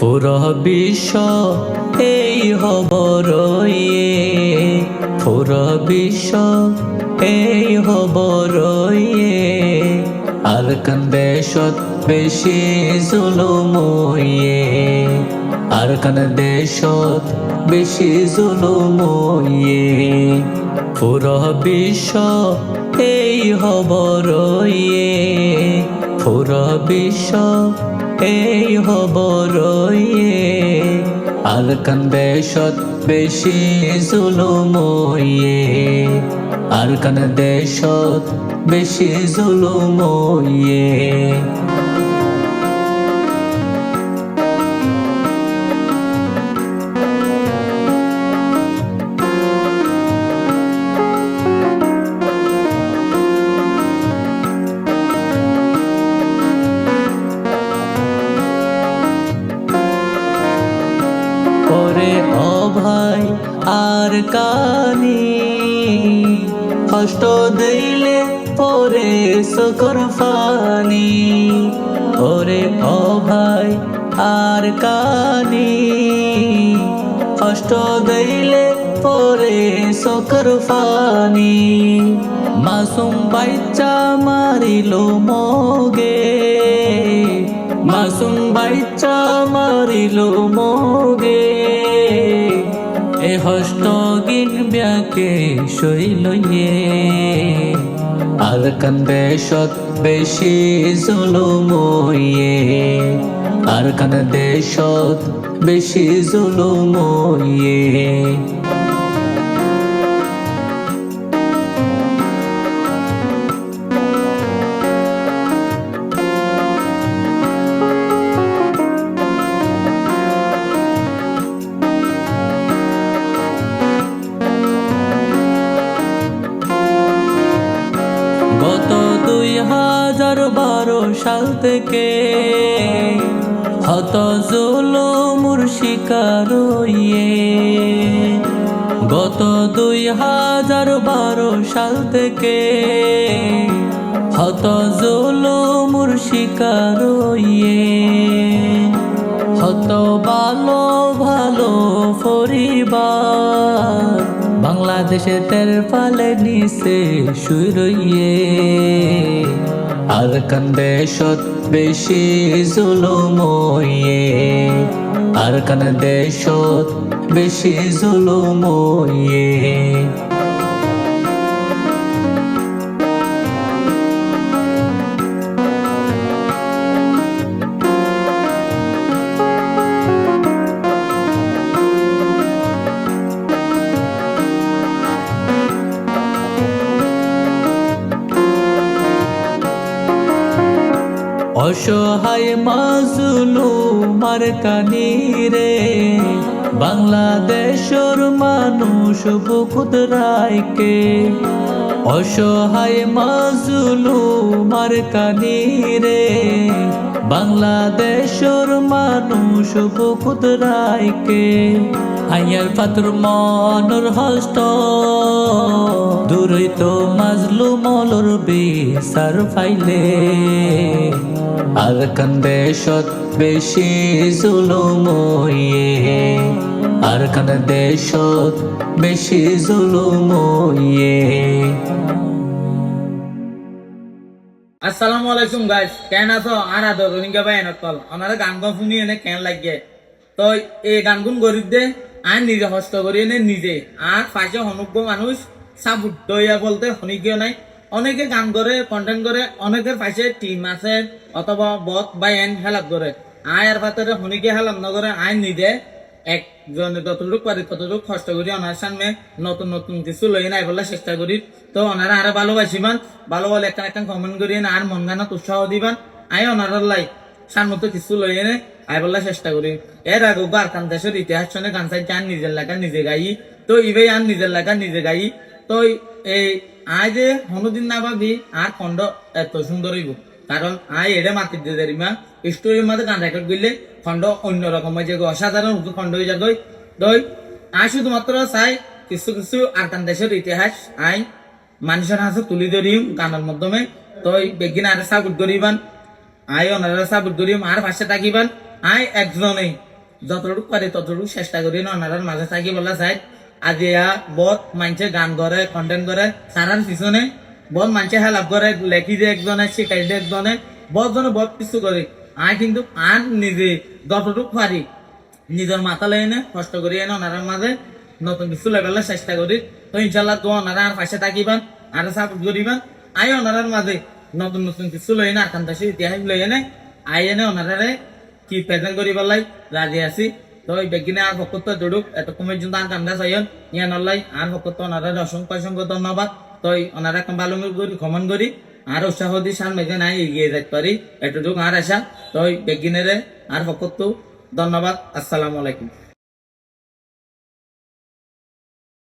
পুরা বিশ্ব এই হবরয়ে, পুরা বিশ্ব এই হবরয়ে। আর কান দেশত বেশি জুলুময়ে, আর কান দেশত বেশি জুলুময়ে। পুরা বিশ্ব এই হবরয়ে, পুরা বিশ্ব এই হবরয়ে। আর কান দেশত বেশি জুলুময়ে, আর কান দেশত বেশি জুলুময়ে। ওরে ও ভাই আর কানি কষ্ট দিলে পরে সকর ফানি। ওরে ও ভাই আর কানি কষ্ট দিলে পরে সকর ফানি। মাসুম বাচ্চা মারিল মগে, মাসুম বাচ্চা মারিল মগে। এ হস্ত গিন ব্যাকে শৈলয়ে। আর কান দেশত বেশি জুলুময়ে, আর কান দেশত বেশি জুলুময়ে। গত 2012 সাল থেকে হত জুলুমের শিকার হইয়ে। গত 2012 সাল থেকে হত জুলুমের শিকার হইয়ে। হত ভালো ভালো পরিবার বাংলাদেশে তের পালে নিচে শুই রইয়ে। আর কান দেশত বেশি জুলুময়ে, আর কান দেশত বেশি জুলুময়ে। অসহায় মাজলুম আর কানি রে, বাংলাদেশের মানুষ বুকুত রাইকে। অসহায় মাজলুম আর কানি রে, বাংলাদেশের মানুষ বুকুত রাইকে। আইয়ার পাত্র মনর হস্ত দূরই তো মাজলুমলর বিচার ফাইলে। আর কান দেশত বেশি জুলুময়ে, আর কান দেশত বেশি জুলুময়ে। আসসালামু আলাইকুম গাইস, কেন আছো? আর আদর রোহিঙ্গা ভাই এনকল ওনারা গান গান শুনি এনে কেন লাগে। তো এই গানগুন গরিব দে আর নিজে হস্ত করি এনে নিজে। আর পাশে অনুজ্ঞ মানুষ সাপোর্ট দইয়া বলতে শনিকেও নাই। অনেকে গান করে কন্টেন্ট করে, অনেকের পাশে টিম আছে অথবা বট বা এন হেলাপ করে। আয় আর পাতরে শনিকে হেলাপ নগরে আয় নিজে একজনে যতটুকু পারি ততটুকু কষ্ট করি ওনার সামনে নতুন নতুন কিছু লই নাই বলে চেষ্টা করি। তো ওনারা আরো ভালোবাসিবান, ভালো বলে একটা একটা কমেন্ট করি আর মন গানত উৎসাহ দিবান। আয় ওনার লাই সামনে কিছু লই এনে আয় বলে চেষ্টা করি। এর আগে আর কান দেশের ইতিহাস শুনে গান চাই আন নিজের লেখা নিজে গাই। তো ইবে আন নিজের লেখা নিজে গাই। তো এই আয় যে হনুদিন না ভাবি আর খন্ড এত সুন্দর হইব, কারণ আয় এড়ে মাতি দিয়ে দেরিমা স্টোরির মধ্যে গান রেকর্ড করলে খন্ড অন্যরকম হয়ে যাবে, অসাধারণ খন্ড হয়ে যাবে। দই আয় শুধুমাত্র চাই কিছু কিছু আরকান দেশের ইতিহাস আই মানুষের হাতে তুলি ধরিম গানের মাধ্যমে। তো বেগিন আর সাপোর্ট করিবান, আই ওনারা সাপোর্ট করিম আর পাশে থাকিবান। আই একজনেই যতটুকু পারে ততটুকু চেষ্টা করি না ওনারার মাঝে থাকি বলা চাই আজিয়া বহুত মানুষে গান করে কন্টেন্ট করে সারার পিছনে বহুত মানুষে হেল্প করে লেখি দিয়ে একজনে শিখাই দিয়ে একজনে বহুত জনে বহুত কিছু করে আয় কিন্তু আর নিজে যতটুকু পারি নিজের মাথা লই এনে কষ্ট করি এনে ওনারার মাঝে নতুন কিছু লেভেলের চেষ্টা করি তো ইনশাল্লাহ তো ওনারা আর পাশে থাকিবেন আর সাপোর্ট করিবেন আয় ওনারার মাঝে নতুন নতুন কিছু লই না আকান্তাসী ইতিহাস লই এনে আই এনে ওনারারে কি প্রেজেন্ট করিবার লাই রাজি আছি তো এই বেগিনে আর ভক্ত জড়ুক এত কমে যদি আর কান্দা চাইন ইয়ান লাই আর ভক্ত ওনারা অসংখ্য অসংখ্য ধন্যবাদ তো ওনারা একটা ভালো করি ক্ষমন করি আর উৎসাহ দিয়ে সার মেঘে নাই এগিয়ে যেতে পারি এতটুকু আর আশা তো বেগিনেরে আর ভক্ত ধন্যবাদ আসসালামু আলাইকুম